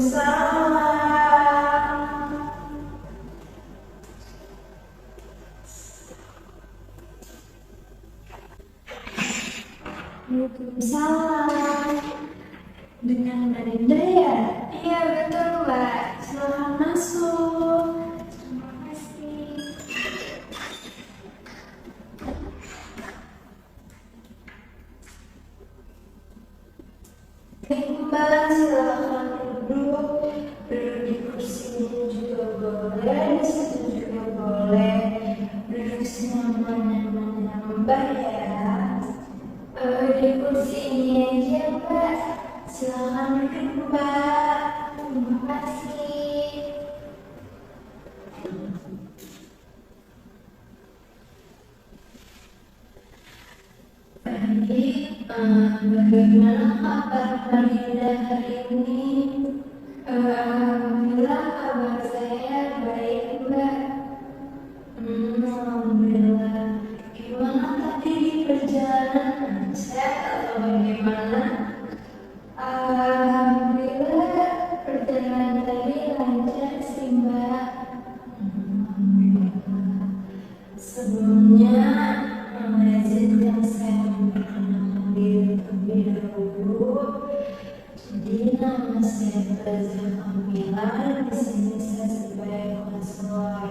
Waalaikumsalam. Dengan Marinda ya? Iya betul Mbak. Silahkan masuk. Terima kasih. Baik Mbak, silahkan duduk. Duduk di kursinya juga boleh, di situ juga boleh. Duduk senyaman-nyamannya Mbak ya. Di kursi ini aja Mbak. Silahkan duduk Mbak. Terima kasih. Baik, bagaimana kabar Marinda hari ini? Alhamdulillah kabar saya baik Mbak. Alhamdulillah. Gimana tadi di perjalanan? Sehat atau bagaimana? Alhamdulillah perjalanan tadi lancar sih Mbak. Alhamdulillah. Sebelumnya izinkan saya memperkenalkan diri terlebih dahulu. Jadi nama saya Belajar Kamila. Di sini saya sebagai konselor.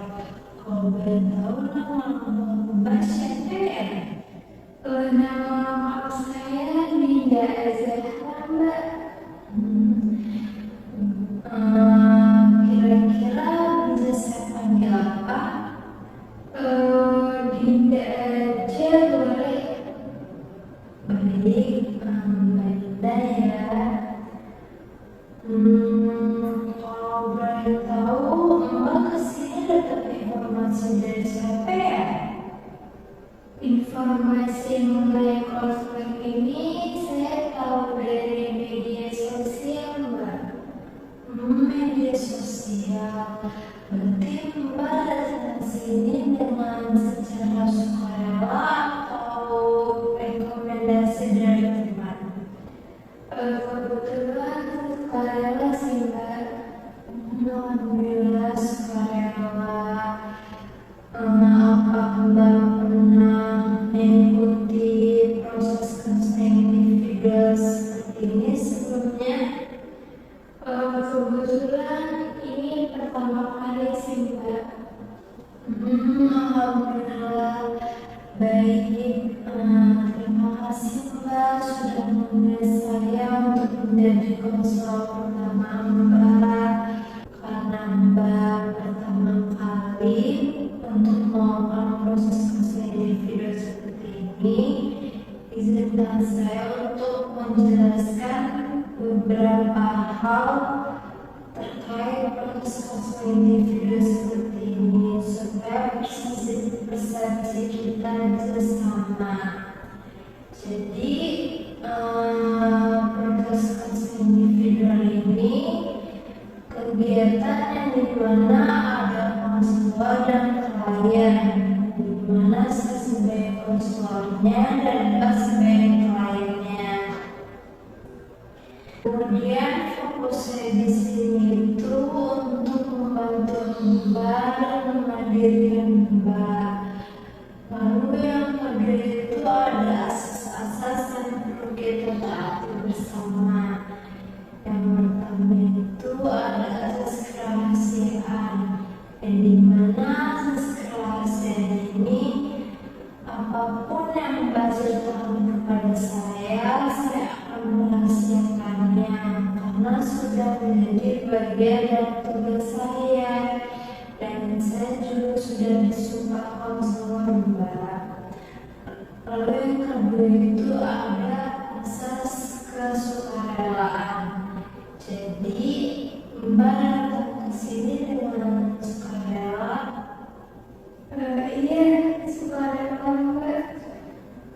Kalau boleh tahu nama Mbak siapa ya? Nama saya Dinda Azahra Mbak. Kira-kira bisa saya panggil apa? Dinda aja boleh. Baik, Mbak Dinda ya. Kalau boleh tahu Mbak kesini dapat informasi dari siapa ya? Informasi mengenai konseling ini saya tahu dari media sosial Mbak. Media sosial. Berarti Mbak datang sini dengan secara sukarela atau rekomendasi dari teman? Kebetulan sukarela sih Mbak. Alhamdulillah sukarela. Apakah Mbak pernah mengikuti proses konseling individual seperti ini sebelumnya? Kebetulan ini pertama kali sih Mbak. Alhamdulillah. Baik, terima kasih Mbak sudah memilih saya untuk menjadi konselor pertama Mbak. Karena Mbak pertama kali untuk melakukan proses konseling individual seperti ini, izinkan saya untuk menjelaskan beberapa hal terkait proses konseling individual seperti ini supaya persepsi kita bersama. Jadi proses konseling individual ini kegiatan yang dimana ada konselor dan klien, dimana saya sebagai konselornya dan Mbak sebagai kliennya. Kemudian fokus saya di sini itu untuk membantu Mbak dan menghadirkan Mbak. Lalu yang kedua itu ada asas-asas yang perlu kita taati bersama. Yang pertama itu ada asas kerahasiaan, yang dimana asas kerahasiaan ini apapun yang Mbak ceritakan kepada saya akan merahasiakannya karena sudah menjadi bagian dari tugas saya dan saya juga sudah disumpah konselor Mbak. Lalu yang kedua itu ada asas kesukarelaan. Jadi Mbak datang ke sini dengan sukarela. Iya, sukarela Mbak.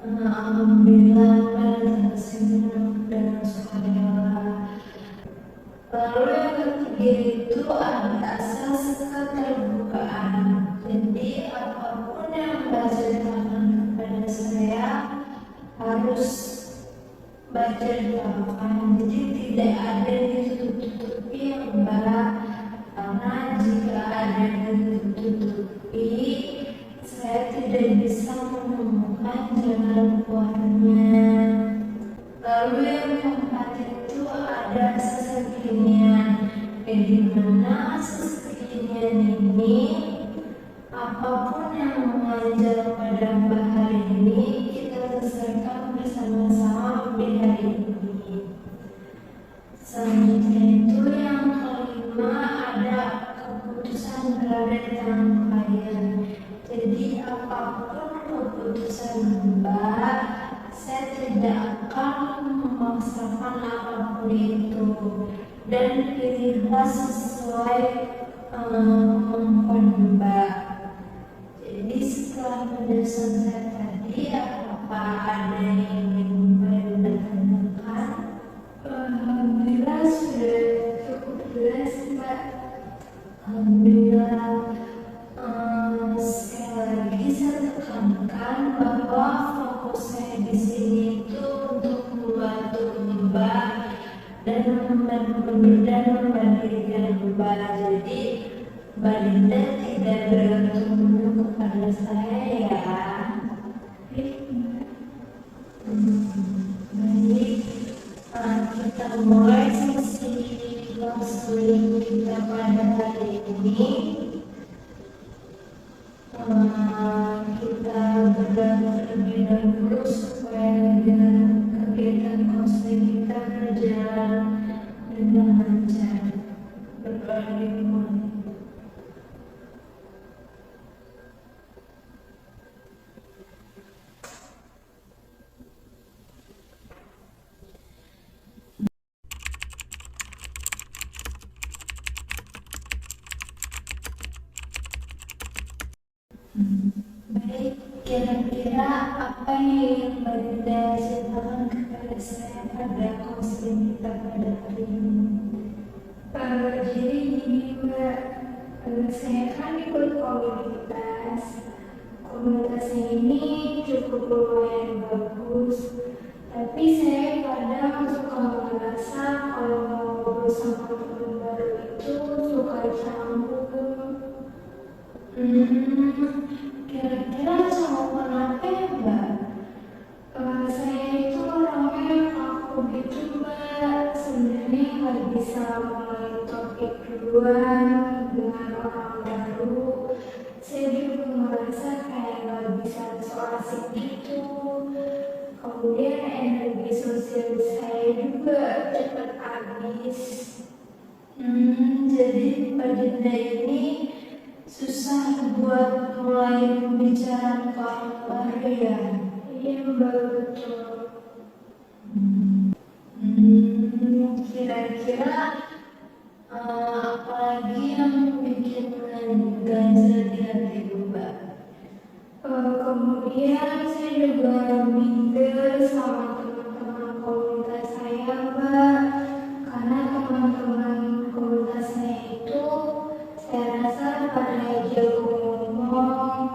Alhamdulillah Mbak datang ke sini dengan sukarela. Lalu yang ketiga itu ada asas keterbukaan. Jadi apapun yang Mbak ceritakan kepada saya harus baca doakan, jadi tidak ada ditutup-tutupi ya Mbak, karena jika ada ditutup-tutupi saya tidak bisa menemukan jalan keluarnya. Lalu yang keempat itu ada asas kekinian, di mana asas kekinian ini apapun yang mengajar pada hari ini kita selesaikan bersama-sama di hari ini. Selanjutnya itu yang kelima ada keputusan berada di tangan kalian. Jadi apapun keputusan Mbak, saya tidak akan memaksakan apapun itu, dan pilihlah sesuai kemampuan Mbak. Jadi setelah penjelasan saya tadi, apakah ada yang ingin Mbak tanyakan? Alhamdulillah sudah cukup jelas Mbak. Alhamdulillah. Sekali lagi saya tekankan bahwa fokus saya di sini itu untuk membantu Mbak dan membandingkan Mbak. Jadi Mbak Linda tidak bergantung dulu kepada saya ya. Baik, kita mulai sesi konseling kita pada hari ini. Kita berdoa terlebih dahulu supaya kegiatan konseling kita berjalan dengan lancar. Berdoa dimulai. Baik, kira-kira apa yang Mbak Linda ceritakan kepada saya pada konseling kita pada hari ini? Jadi gini Mbak, saya kan ikut komunitasnya ini cukup lumayan bagus, tapi saya kadang suka merasa kalau ngobrol sama teman baru itu suka canggung. Kira-kira sama apa ya Mbak? Saya itu orangnya kaku gitu Mbak, sebenarnya nggak bisa mulai topik duluan dengan orang baru. Saya juga merasa kayak nggak bisa so asik gitu. Kemudian energi sosial saya juga cepat habis. Jadi Mbak Dinda ini susah buat mulai pembicaraan ke orang baru ya? Iya Mbak, betul. Kira-kira apalagi yang bikin ganjel di hati Mbak? Kemudian saya juga minder sama teman-teman komunitas saya Mbak, karena teman-teman komunitas saya itu saya rasa pada jago ngomong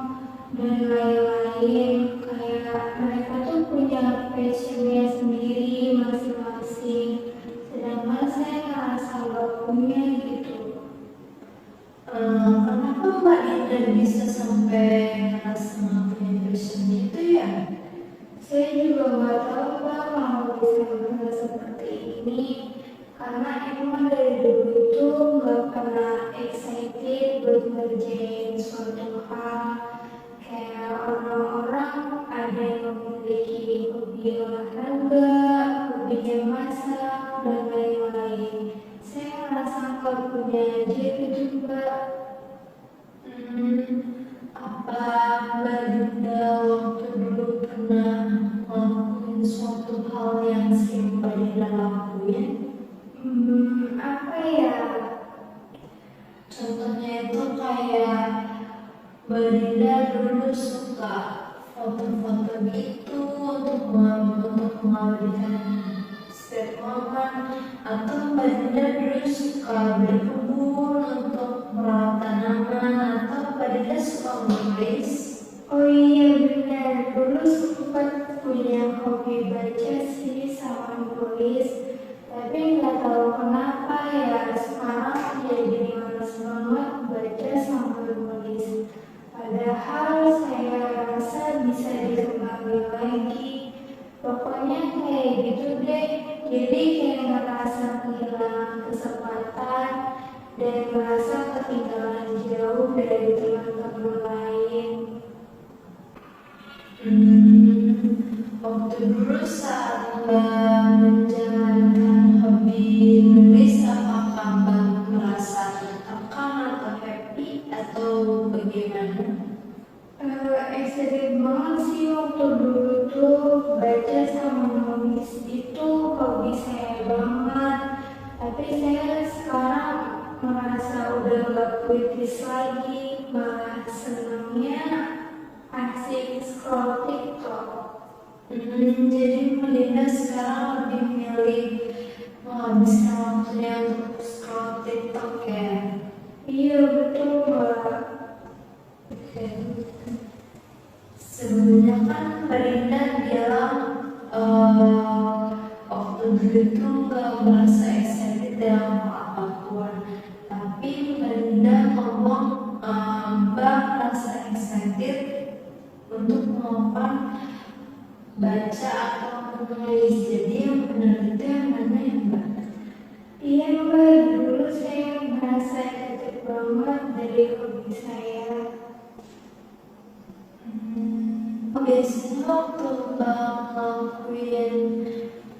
dan lain-lain, kayak mereka tuh punya passionnya sendiri masing-masing, sedangkan saya ngerasa gak punya gitu. Kenapa Mbak Linda bisa sampai ngerasa gak punya passion itu ya? Saya juga gak tahu Mbak kalau bisa merasa seperti ini, karena emang dari dulu itu gak pernah excited buat ngerjain suatu hal. Kayak orang-orang ada yang memiliki hobi olahraga, hobinya masak, dan lain-lain. Saya merasa gak punya aja gitu Mbak. Apa Mbak Dinda waktu dulu pernah ngelakuin suatu hal yang sering Mbak Dinda lakuin? Apa ya? Contohnya itu kayak Mbak Dinda dulu suka foto-foto gitu untuk mengabadikan setiap momen, atau Mbak Dinda dulu suka berkebun untuk merawat tanaman, atau Mbak Dinda suka menulis. Oh iya benar, dulu sempat punya hobi baca sih sama nulis, tapi nggak tahu kenapa ya sekarang jadi malas banget baca sama nulis. Padahal saya rasa bisa dikembangin lagi. Pokoknya kayak gitu deh. Jadi kayak ngerasa kehilangan kesempatan dan merasa ketinggalan jauh dari teman-teman lain. Waktu dulu saat menjalankan hobi nulis, apakah Mbak merasa tertekan atau happy atau bagaimana? Excited banget sih waktu dulu tuh baca sama nulis itu hobi saya banget. Tapi saya sekarang merasa udah gak puitis lagi, malah senangnya asik scroll TikTok. Jadi Melinda sekarang lebih milih menghabiskan waktunya untuk scroll TikTok ya? Iya betul Mbak. Sebenarnya kan Melinda bilang waktu dulu itu gak merasa excited dalam apapun, tapi Melinda ngomong Mbak merasa excited untuk melakukan baca atau menulis. Jadi yang benar itu yang mana ya Mbak? Iya Mbak, dulu saya merasa excited banget dari hobi saya. Biasanya waktu Mbak ngelakuin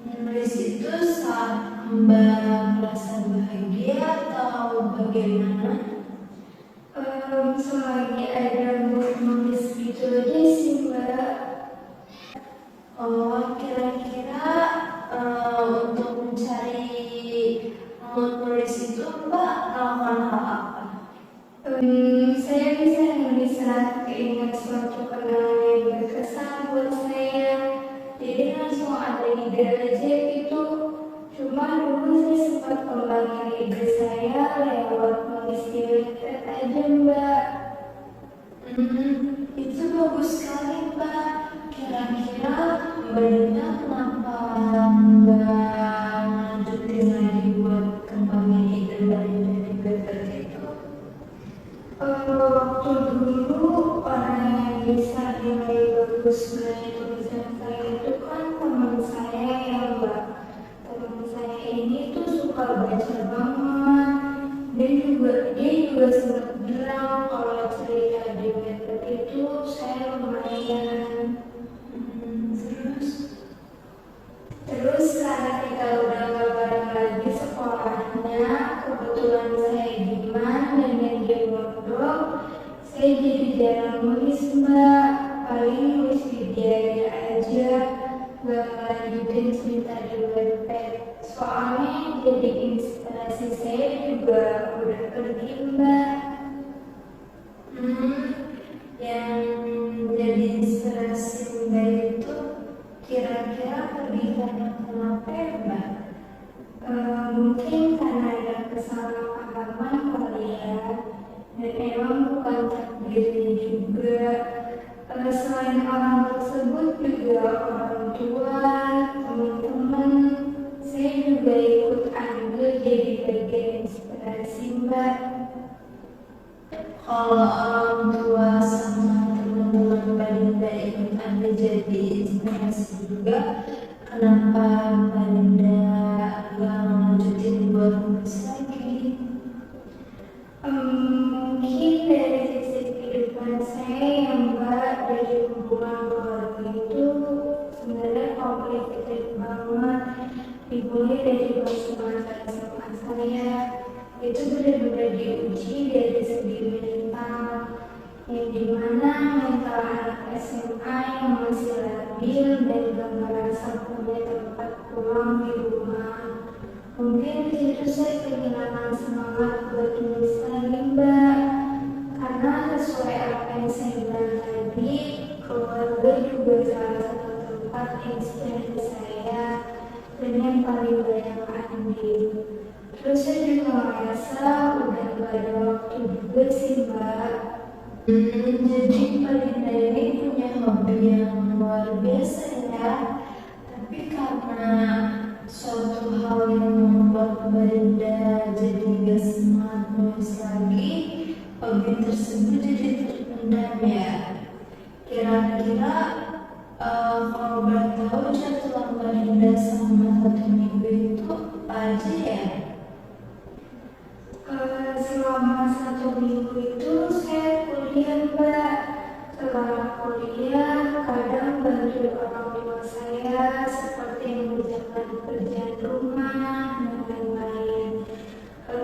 menulis itu saat Mbak merasa bahagia atau bagaimana? Selagi ada mood nulis gitu aja sih Mbak. Oh, kira-kira untuk mencari mood nulis itu Mbak melakukan hal apa? Saya bisa nulis saat keinget suatu kenangan yang berkesan buat saya. Jadi langsung ada ide aja gitu. Cuma dulu saya sempat kembangin ide saya lewat nulis di Wattpad aja Mbak. Itu bagus sekali Mbak. Kira-kira Mbaknya kenapa nggak lanjutin lagi buat kembangin ide Mbaknya dari Wattpad itu? Waktu dulu orang yang bisa nilai bagus dari tulisan saya itu kan teman saya ya Mbak. Teman saya ini tuh suka baca banget. Dia juga sempat bilang kalau cerita di Wattpad itu saya lumayan. Terus karena kita udah gak bareng lagi sekolahnya, kebetulan saya Diman dan dia mondok, saya jadi jarang nulis Mbak. Paling nulis di diary aja, gak lanjutin cerita di Wattpad. Soalnya jadi inspirasi saya juga udah pergi Mbak. Yang jadi inspirasi Mbak itu kira-kira pergi karena kenapa ya Mbak? Mungkin karena ada kesalahpahaman kali ya, dan emang bukan takdirnya juga. Selain orang tersebut juga orang tua, teman-teman, saya juga ikut andil jadi bagian inspirasi Mbak. Kalau orang tua sama teman-teman Melinda ikut Anda jadi inspirasi juga, kenapa Melinda gak lanjutin buat nulis lagi? Mungkin dari sisi kehidupan saya yang Mbak, dari hubungan keluarga itu sebenarnya komplikated banget. Dimulai dari masa-masa SMA saya, itu benar-benar diuji dari segi mental, yang dimana mental anak SMA yang masih labil dan gak merasa punya tempat pulang di rumah. Mungkin disitu saya kehilangan semangat buat nulis lagi Mbak, karena sesuai apa yang saya bilang tadi, keluarga juga salah satu tempat inspirasi saya dan yang paling banyak andil. Terus saya juga merasa udah gak ada waktu juga sih Mbak. Jadi Melinda ini punya hobi yang luar biasa ya. hobi tersebut jadi terpendam ya. Kira-kira kalau boleh tahu jadwal Mbak Dinda selama 1 minggu itu apa aja ya? Selama 1 minggu itu saya kuliah Mbak. Setelah kuliah kadang bantu orang tua saya seperti mengerjakan pekerjaan rumah dan lain-lain.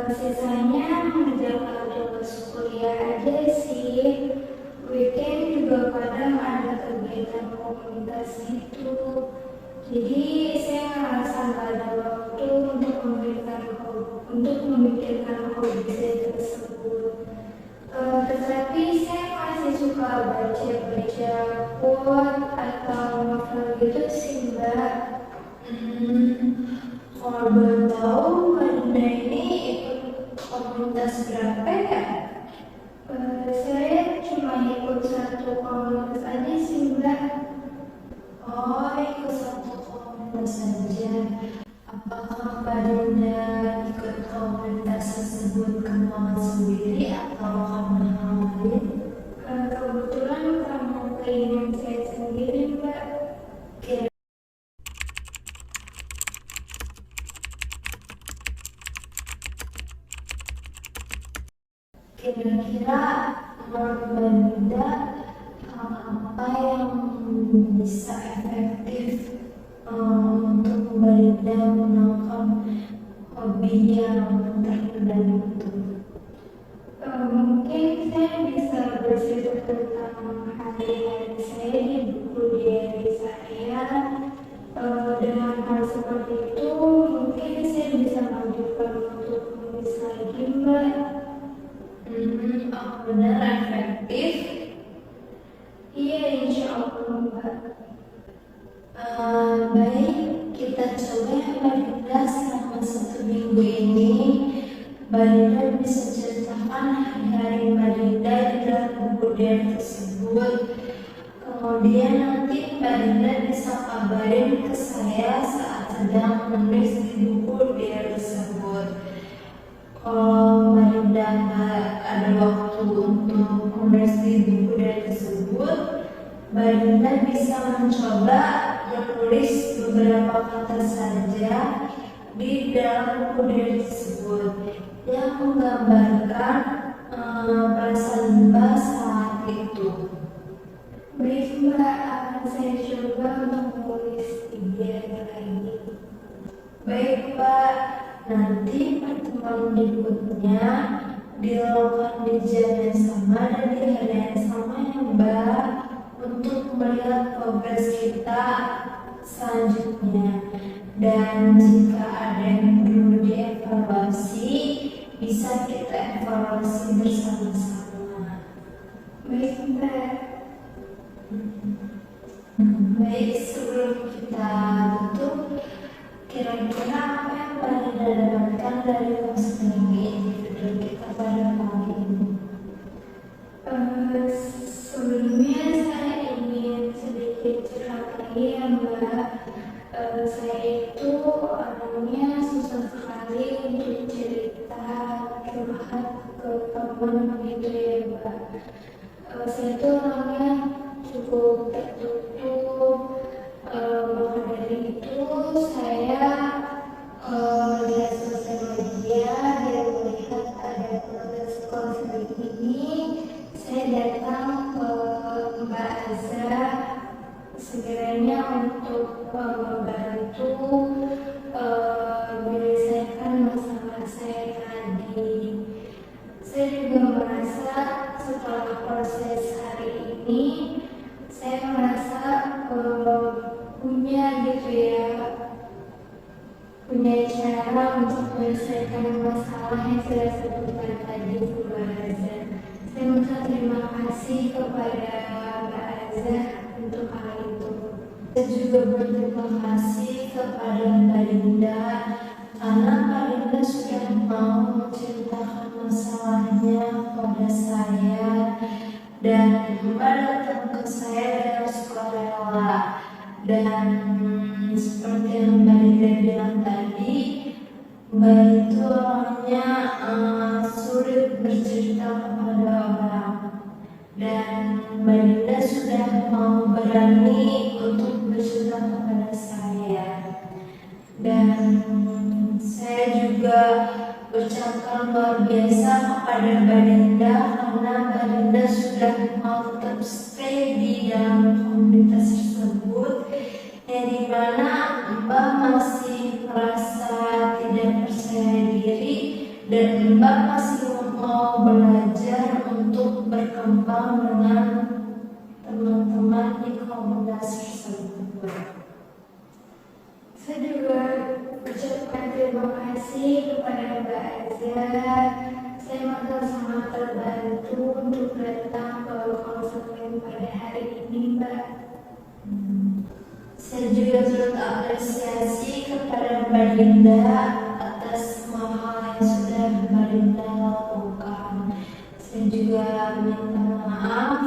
Sisanya mengerjakan tugas kuliah aja sih. Weekend juga kadang ada kegiatan komunitas itu. Jadi saya merasa nggak ada waktu untuk memikirkan hobi saya tersebut. Tetapi saya masih suka baca-baca quote atau novel gitu sih Mbak. Kalau boleh tahu Mbak Dinda ini ikut komunitas berapa ya? Saya cuma ikut satu komunitas aja sih Mbak. Oh, ikut satu komunitas saja. Apakah Mbak Dinda ikut komunitas tersebut karena sendiri atau karena hal lain? Kebetulan karena keinginan saya sendiri Mbak. Kira-kira menurut Mbak Dinda hal apa yang bisa efektif untuk Mbak Dinda menangkap hobi yang terpendam itu? Mungkin saya bisa bercerita tentang hari-hari saya di buku diary saya. Dengan hal seperti itu mungkin saya bisa lanjutkan untuk menulis lagi Mbak. Benar efektif. Iya, insya Allah Mbak. Baik, kita coba ya Mbak Dinda selama 1 minggu ini Mbak Dinda bisa ceritakan hari-hari Mbak Dinda di dalam buku diary tersebut. Kemudian nanti Mbak Dinda bisa kabarin ke saya saat sedang menulis di buku diary tersebut. Kalau Mbak Dinda nggak ada waktu untuk menulis di buku diary tersebut, Mbak Dinda bisa mencoba menulis beberapa kata saja di dalam buku diary tersebut yang menggambarkan perasaan Mbak saat itu. Baik Mbak, akan saya coba untuk menulis di diary lagi. Baik Mbak, nanti pertemuan berikutnya dilakukan di jam yang sama dan di hari yang sama ya Mbak, untuk melihat progres kita selanjutnya. Dan jika ada yang perlu dievaluasi, bisa kita evaluasi bersama-sama. Baik Mbak. Baik, sebelum kita tutup, kira-kira apa yang Mbak Dinda dapatkan dari konseling individu kita pada kali ini? Sebelumnya saya ingin sedikit curhat lagi ya Mbak. Saya itu orangnya susah sekali untuk cerita curhat ke teman gitu ya Mbak. Saya itu orangnya cukup tertutup. Maka dari itu saya melihat sosial media dan melihat ada proses konseling ini, saya datang ke Mbak Aza sekiranya untuk membantu menyelesaikan masalah saya tadi. Saya juga merasa setelah proses hari ini, saya merasa punya gitu ya, punya cara untuk menyelesaikan masalah yang saya sebutkan tadi ke Mbak Aza. Saya mengucapkan terima kasih kepada Mbak Aza untuk hal itu. Saya juga berterima kasih kepada Mbak Dinda karena Mbak Dinda sudah mau menceritakan masalahnya kepada saya dan Mbak datang ke saya dengan sukarela. Dan seperti yang Mbak Dinda bilang tadi, Mbak itu orangnya sulit bercerita kepada Dan saya juga ucapkan luar biasa kepada Mbak Dinda karena Mbak Dinda sudah mau tetap stay di dalam komunitas tersebut, yang dimana Mbak masih merasa tidak percaya diri dan Mbak masih mau belajar untuk berkembang dengan teman-teman di komunitas tersebut. Saya juga ucapkan terima kasih kepada Mbak Aza. Saya merasa sangat terbantu untuk datang ke konseling pada hari ini, Mbak. Saya juga turut apresiasi kepada Mbak Dinda atas semua hal yang sudah Mbak Dinda lakukan. Saya juga minta maaf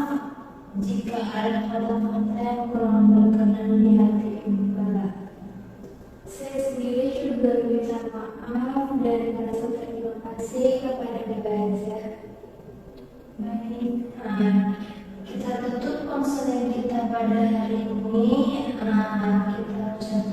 jika ada kata-kata yang kurang berkenan di hati Mbak. Saya sendiri juga minta maaf dan merasa terima kasih kepada Mbak Aza. Baik, kita tutup konseling kita pada hari ini. Kita ucapkan